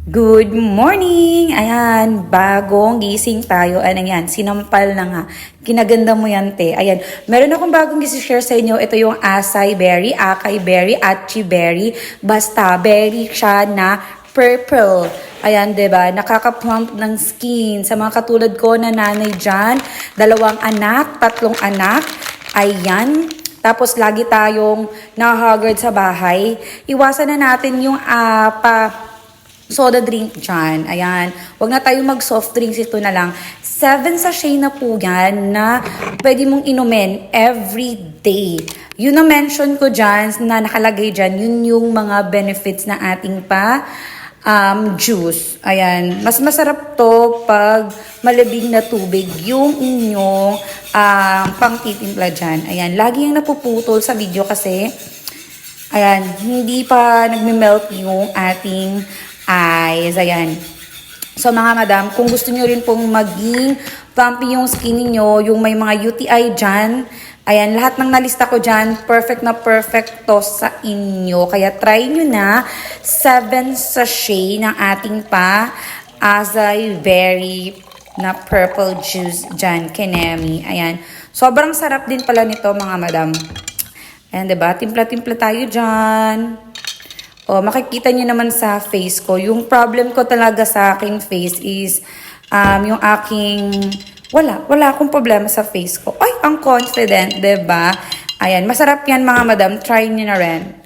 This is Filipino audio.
Good morning! Ayan, bagong gising tayo. Ano yan, sinampal na nga. Kinaganda mo yan, te. Ayan, meron akong bagong share sa inyo. Ito yung acai berry, achi berry. Basta, berry siya na purple. Ayan, diba? Nakaka-plump ng skin. Sa mga katulad ko na nanay dyan, 2 anak, 3 anak. Ayan, tapos lagi tayong nahagard sa bahay. Iwasan na natin yung soda drink dyan. Ayan. Huwag na tayo mag-soft drinks. Ito na lang. 7 sachet na po yan na pwede mong inumin every day. Yun na mention ko dyan na nakalagay dyan. Yun yung mga benefits na ating juice. Ayan. Mas masarap to pag malabig na tubig yung inyong pangtitimpla dyan. Ayan. Lagi yung napuputol sa video kasi ayan, hindi pa nagme-melt yung ating eyes. Ayan. So mga madam, kung gusto nyo rin pong maging plumpy yung skin niyo, yung may mga UTI dyan, ayan, lahat ng nalista ko dyan, perfect na perfect to sa inyo. Kaya try nyo na 7 sachet ng ating acai berry na purple juice dyan, Kenemi. Ayan. Sobrang sarap din pala nito mga madam. Ayan, diba? Timpla-timpla tayo dyan. O, makikita nyo naman sa face ko. Yung problem ko talaga sa aking face is, yung aking, wala akong problema sa face ko. Ay, ang confident, diba? Ayan, masarap yan mga madam. Try nyo na rin.